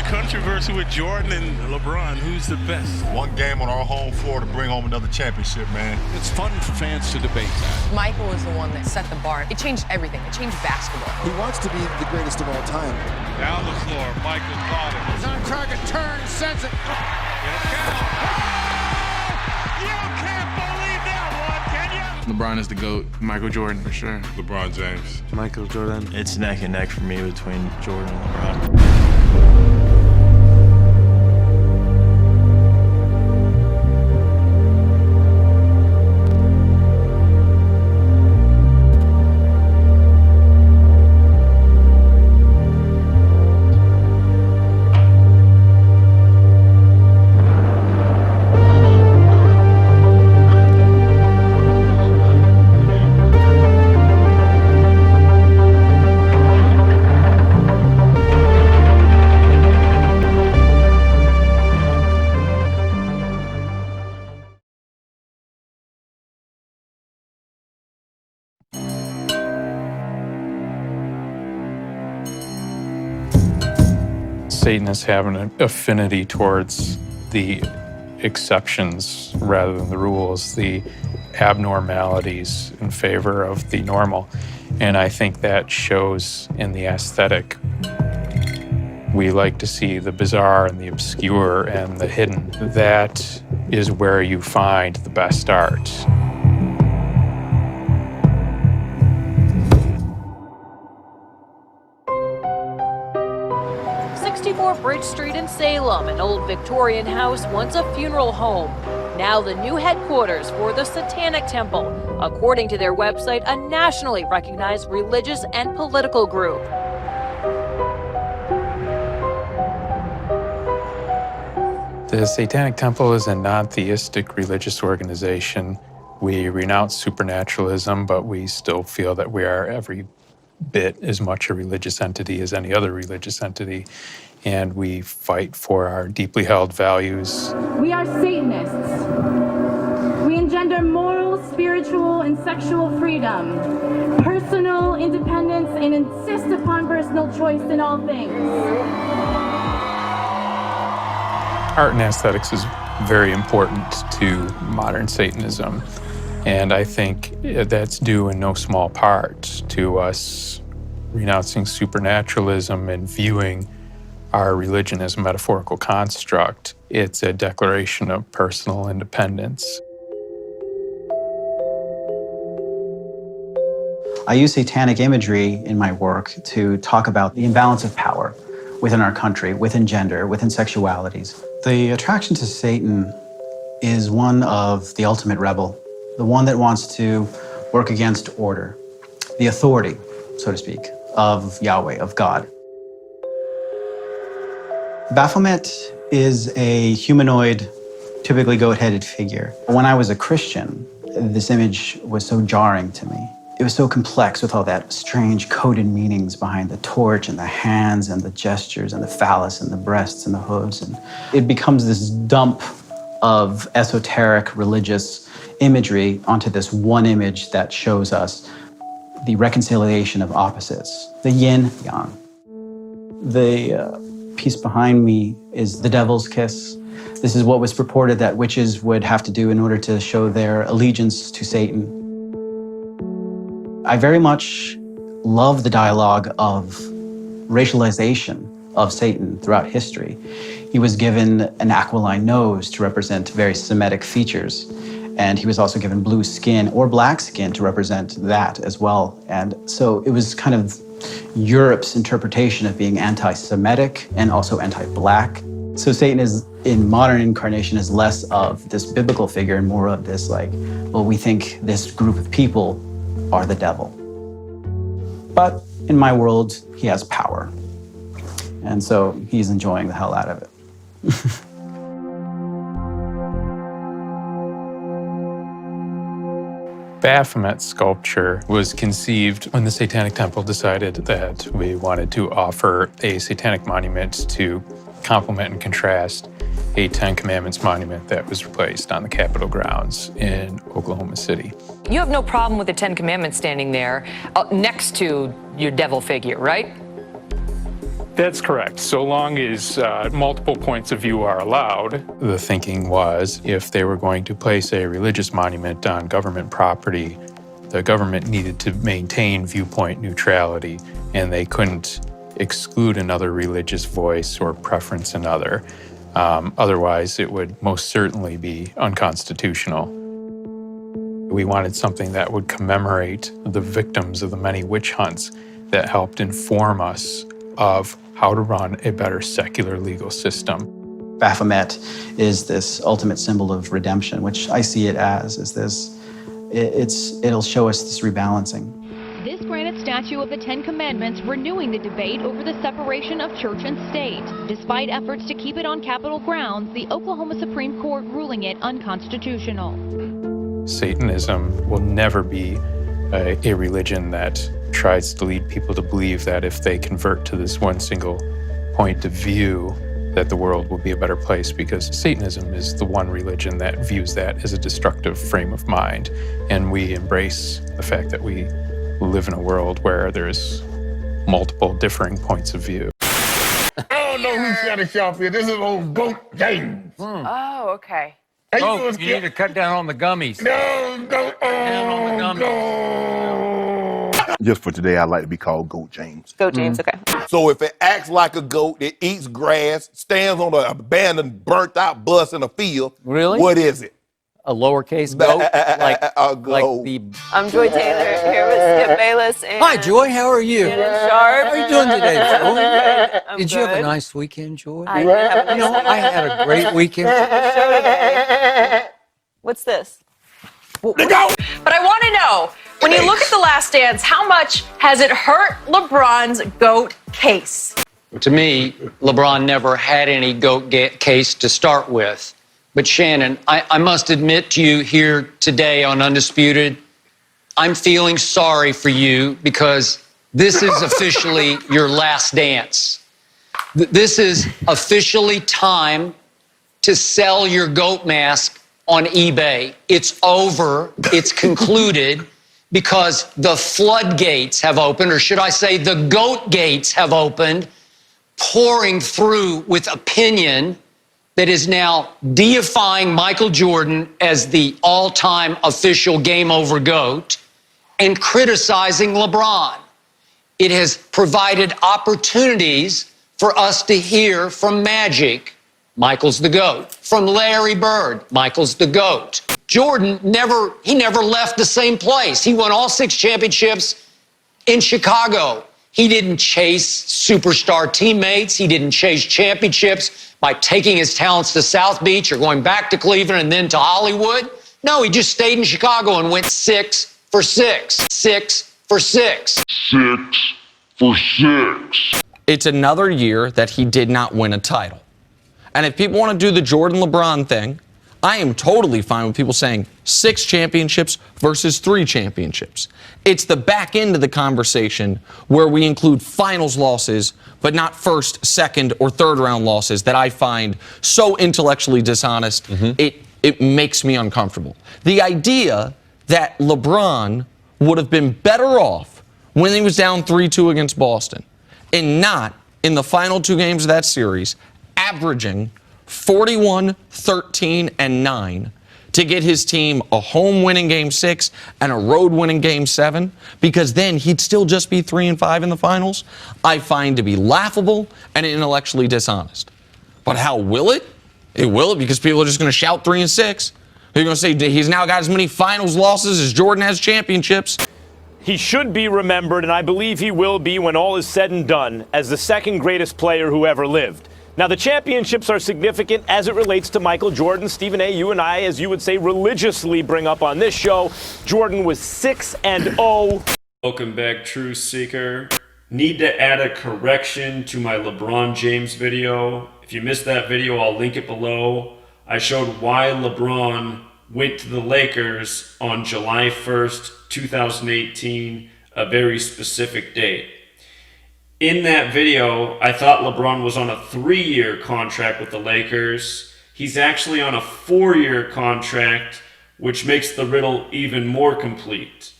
controversy with Jordan and LeBron. Who's the best? One game on our home floor to bring home another championship, man. It's fun for fans to debate that. Michael was the one that set the bar. It changed everything. It changed basketball. He wants to be the greatest of all time. Down the floor, Michael caught it. He's on target, turns, sends it. You can't believe that one, can you? LeBron is the GOAT. Michael Jordan, for sure. LeBron James. Michael Jordan. It's neck and neck for me between Jordan and LeBron. Satanists have an affinity towards the exceptions rather than the rules, the abnormalities in favor of the normal. And I think that shows in the aesthetic. We like to see the bizarre and the obscure and the hidden. That is where you find the best art. Bridge Street in Salem, an old Victorian house, once a funeral home. Now the new headquarters for the Satanic Temple, according to their website, a nationally recognized religious and political group. The Satanic Temple is a non-theistic religious organization. We renounce supernaturalism, but we still feel that we are every bit as much a religious entity as any other religious entity. And we fight for our deeply held values. We are Satanists. We engender moral, spiritual, and sexual freedom, personal independence, and insist upon personal choice in all things. Art and aesthetics is very important to modern Satanism. And I think that's due in no small part to us renouncing supernaturalism and viewing our religion as a metaphorical construct. It's a declaration of personal independence. I use satanic imagery in my work to talk about the imbalance of power within our country, within gender, within sexualities. The attraction to Satan is one of the ultimate rebel, the one that wants to work against order, the authority, so to speak, of Yahweh, of God. Baphomet is a humanoid, typically goat-headed figure. When I was a Christian, this image was so jarring to me. It was so complex with all that strange coded meanings behind the torch and the hands and the gestures and the phallus and the breasts and the hooves. And it becomes this dump of esoteric religious imagery onto this one image that shows us the reconciliation of opposites, the yin-yang. The piece behind me is the devil's kiss. This is what was purported that witches would have to do in order to show their allegiance to Satan. I very much love the dialogue of racialization of Satan throughout history. He was given an aquiline nose to represent very Semitic features, and he was also given blue skin or black skin to represent that as well. And so it was kind of Europe's interpretation of being anti-Semitic and also anti-black. So Satan is, in modern incarnation, is less of this biblical figure and more of this like, well, we think this group of people are the devil. But in my world, he has power. And so he's enjoying the hell out of it. Baphomet sculpture was conceived when the Satanic Temple decided that we wanted to offer a satanic monument to complement and contrast a Ten Commandments monument that was placed on the Capitol grounds in Oklahoma City. You have no problem with the Ten Commandments standing there next to your devil figure, right? That's correct. So long as multiple points of view are allowed, the thinking was if they were going to place a religious monument on government property, the government needed to maintain viewpoint neutrality, and they couldn't exclude another religious voice or preference another. Otherwise, it would most certainly be unconstitutional. We wanted something that would commemorate the victims of the many witch hunts that helped inform us of how to run a better secular legal system. Baphomet is this ultimate symbol of redemption, which I see it as, it'll show us this rebalancing. This granite statue of the Ten Commandments renewing the debate over the separation of church and state. Despite efforts to keep it on Capitol grounds, the Oklahoma Supreme Court ruling it unconstitutional. Satanism will never be a religion that tries to lead people to believe that if they convert to this one single point of view, that the world will be a better place, because Satanism is the one religion that views that as a destructive frame of mind. And we embrace the fact that we live in a world where there's multiple differing points of view. I don't know who shot a shot here. This is old Goat James. Oh, okay. Oh, you need to cut down on the gummies. No, Goat. Down on the gummies. Just for today, I'd like to be called Goat James. Go, James. Okay. So if it acts like a goat, it eats grass, stands on an abandoned, burnt-out bus in a field, Really? what is it? A lowercase goat? A goat. Like the... I'm Joy Taylor here with Skip Bayless. And Hi, Joy. How are you? Sharp. How are you doing today, Joy? I'm Did you have a good. nice weekend, Joy? I did have a You know, nice I had a great weekend. show today. What's this? But I want to know, when you look at The Last Dance, how much has it hurt LeBron's GOAT case? To me, LeBron never had any GOAT case to start with. But Shannon, I must admit to you here today on Undisputed, I'm feeling sorry for you because this is officially your last dance. This is officially time to sell your GOAT mask on eBay. It's over. It's concluded because the floodgates have opened, or should I say the GOAT gates have opened, pouring through with opinion that is now deifying Michael Jordan as the all-time official game over GOAT and criticizing LeBron. It has provided opportunities for us to hear from Magic, Michael's the GOAT, from Larry Bird, Michael's the GOAT. Jordan never left the same place. He won all 6 championships in Chicago. He didn't chase superstar teammates. He didn't chase championships by taking his talents to South Beach or going back to Cleveland and then to Hollywood. No, he just stayed in Chicago and went 6 for 6. 6 for 6. 6 for 6. It's another year that he did not win a title. And if people want to do the Jordan LeBron thing, I am totally fine with people saying 6 championships versus 3 championships. It's the back end of the conversation where we include finals losses, but not first, second, or third round losses that I find so intellectually dishonest, it makes me uncomfortable. The idea that LeBron would have been better off when he was down 3-2 against Boston and not in the final 2 games of that series, averaging 41, 13, and 9 to get his team a home winning Game 6 and a road winning Game 7, because then he'd still just be 3-5 in the finals, I find to be laughable and intellectually dishonest. But how will it? It will it because people are just going to shout 3-6. They're going to say he's now got as many finals losses as Jordan has championships. He should be remembered, and I believe he will be when all is said and done, as the second greatest player who ever lived. Now, the championships are significant as it relates to Michael Jordan. Stephen A., you and I, as you would say, religiously bring up on this show, Jordan was 6-0. Welcome back, Truth Seeker. Need to add a correction to my LeBron James video. If you missed that video, I'll link it below. I showed why LeBron went to the Lakers on July 1st, 2018, a very specific date. In that video, I thought LeBron was on a 3-year contract with the Lakers. He's actually on a 4-year contract, which makes the riddle even more complete.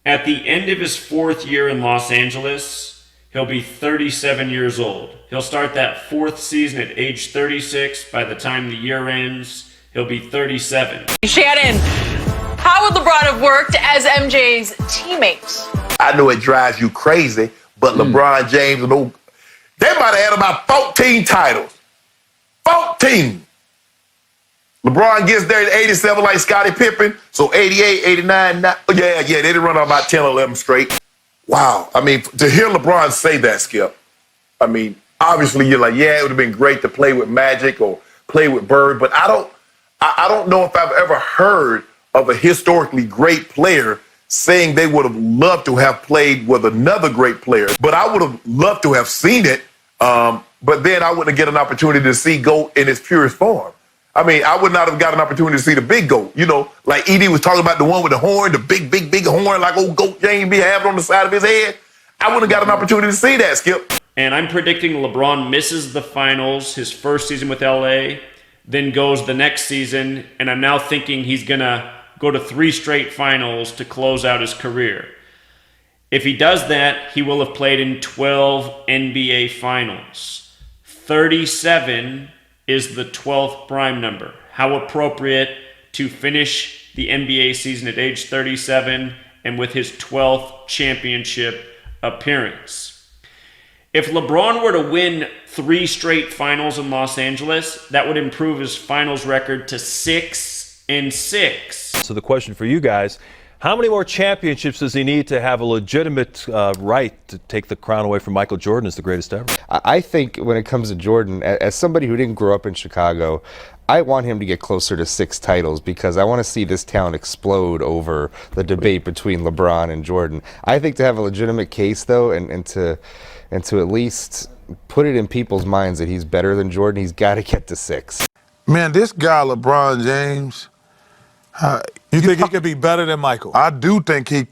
At the end of his 4th year in Los Angeles, he'll be 37 years old. He'll start that 4th season at age 36. By the time the year ends, he'll be 37. Shannon, how would LeBron have worked as MJ's teammate? I know it drives you crazy, but LeBron James, they might have had about 14 titles. 14. LeBron gets there at 87 like Scottie Pippen, so 88, 89, they didn't run out about 10 or 11 straight. Wow. I mean, to hear LeBron say that, Skip, I mean, obviously you're like, yeah, it would have been great to play with Magic or play with Bird, but I don't know if I've ever heard of a historically great player saying they would have loved to have played with another great player. But I would have loved to have seen it, but then I wouldn't get an opportunity to see GOAT in its purest form. I mean, I would not have got an opportunity to see the big GOAT. You know, like Edie was talking about the one with the horn, the big horn, like old GOAT James be having on the side of his head. I wouldn't have got an opportunity to see that, Skip. And I'm predicting LeBron misses the finals his first season with LA, then goes the next season, and I'm now thinking he's going to go to 3 straight finals to close out his career. If he does that, he will have played in 12 NBA finals. 37 is the 12th prime number. How appropriate to finish the NBA season at age 37 and with his 12th championship appearance. If LeBron were to win 3 straight finals in Los Angeles, that would improve his finals record to 6-6. So the question for you guys, how many more championships does he need to have a legitimate right to take the crown away from Michael Jordan as the greatest ever? I think when it comes to Jordan, as somebody who didn't grow up in Chicago, I want him to get closer to 6 titles because I want to see this town explode over the debate between LeBron and Jordan. I think to have a legitimate case, though, and to at least put it in people's minds that he's better than Jordan, he's got to get to 6. Man, this guy, LeBron James, you think he could be better than Michael? I do think he.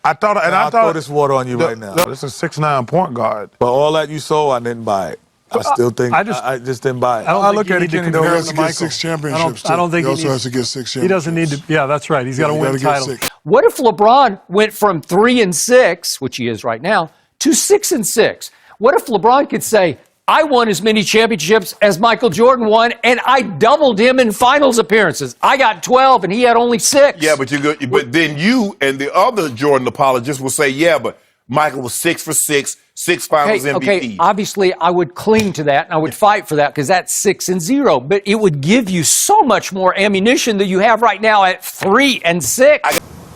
I thought I'll throw this water on you right now. This is a 6'9" point guard. But all that you saw, I didn't buy it. I still think I just didn't buy it. I look at it, Kenny, He has to get 6 championships. I don't think he also has to get 6 championships. He doesn't need to. Yeah, that's right. He's got to win the title. What if LeBron went from 3-6, which he is right now, to 6-6? What if LeBron could say, I won as many championships as Michael Jordan won, and I doubled him in finals appearances. I got 12, and he had only 6. Yeah, but but then you and the other Jordan apologists will say, yeah, but Michael was 6 for 6, 6 finals MVP. Okay, obviously I would cling to that, and I would fight for that because that's 6-0. But it would give you so much more ammunition than you have right now at 3-6.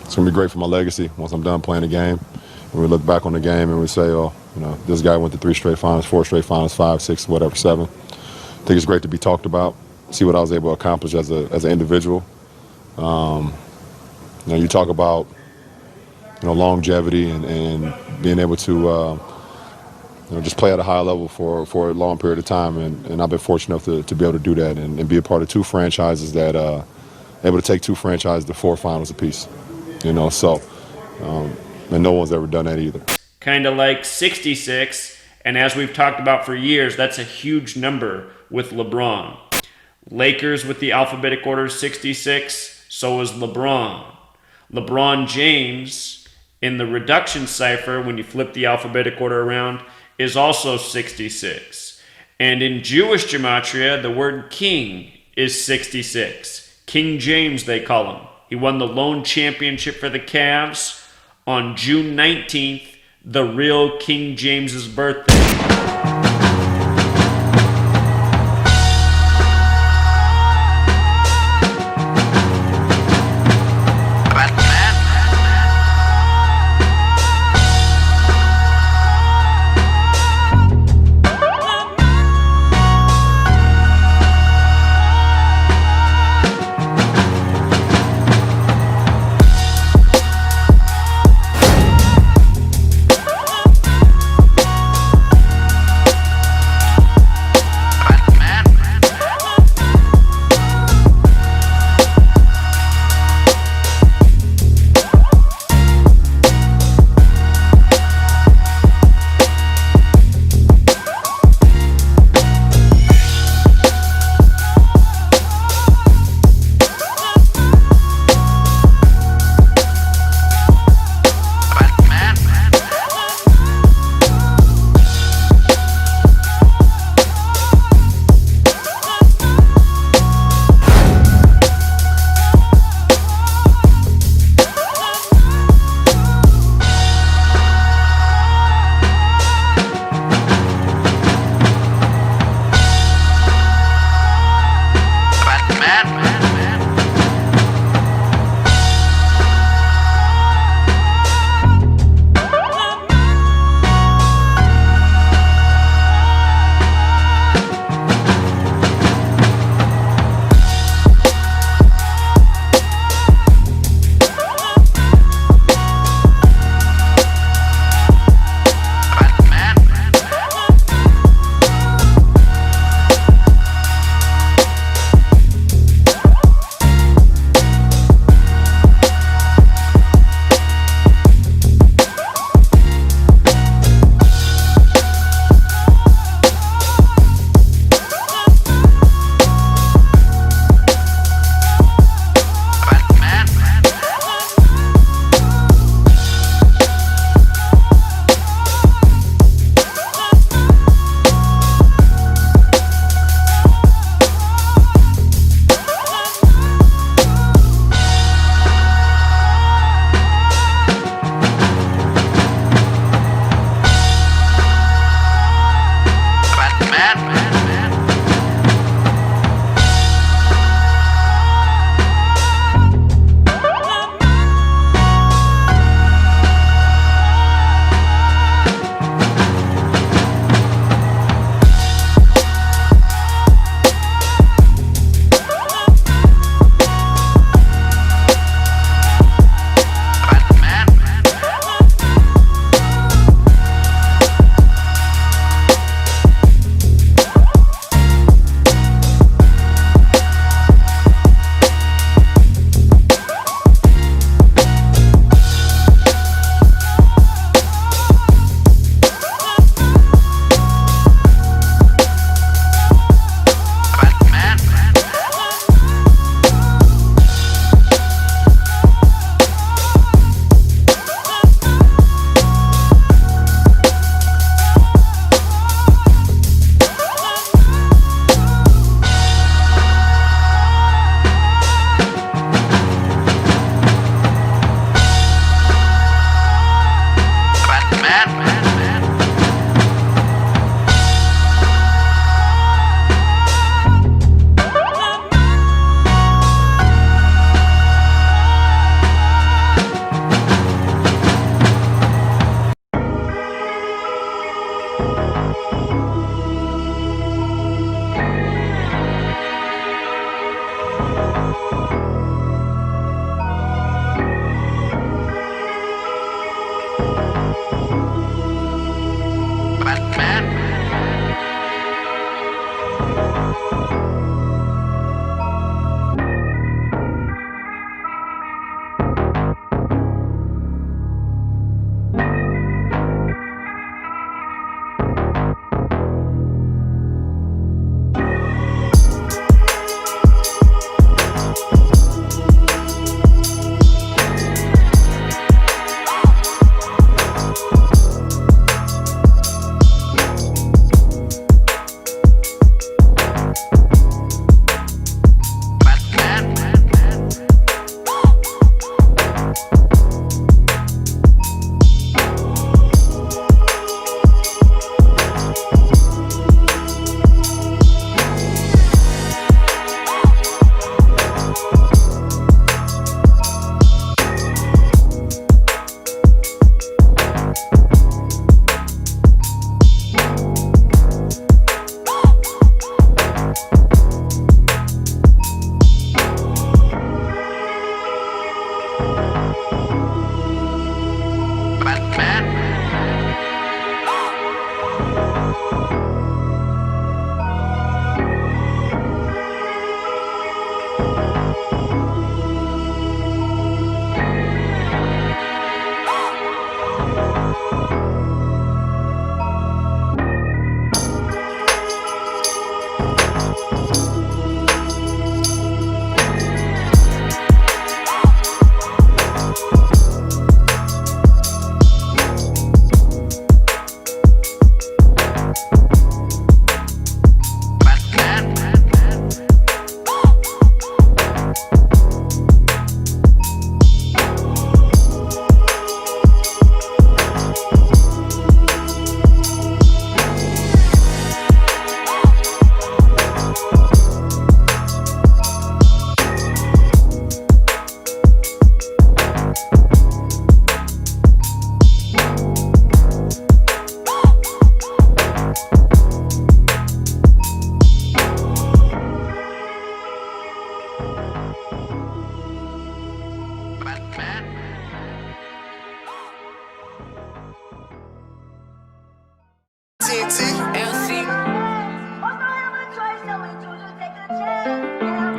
It's gonna be great for my legacy once I'm done playing the game. When we look back on the game and we say, oh, you know, this guy went to 3 straight finals, 4 straight finals, 5, 6, whatever, 7. I think it's great to be talked about, see what I was able to accomplish as an individual. You know, you talk about, you know, longevity and being able to, you know, just play at a high level for a long period of time. And I've been fortunate enough to be able to do that and be a part of 2 franchises that able to take 2 franchises to 4 finals apiece. You know, so, and no one's ever done that either. Kind of like 66, and as we've talked about for years, that's a huge number with LeBron. Lakers with the alphabetic order 66, so is LeBron. LeBron James, in the reduction cipher, when you flip the alphabetic order around, is also 66. And in Jewish gematria, the word king is 66. King James, they call him. He won the lone championship for the Cavs on June 19th, the real King James's birthday.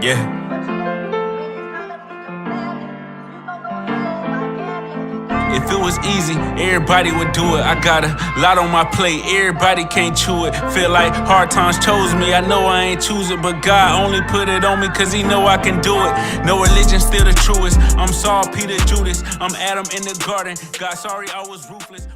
Yeah. If it was easy, everybody would do it. I got a lot on my plate, everybody can't chew it. Feel like hard times chose me, I know I ain't choose it, but God only put it on me cause he know I can do it. No religion still the truest. I'm Saul, Peter, Judas. I'm Adam in the garden. God, sorry I was ruthless.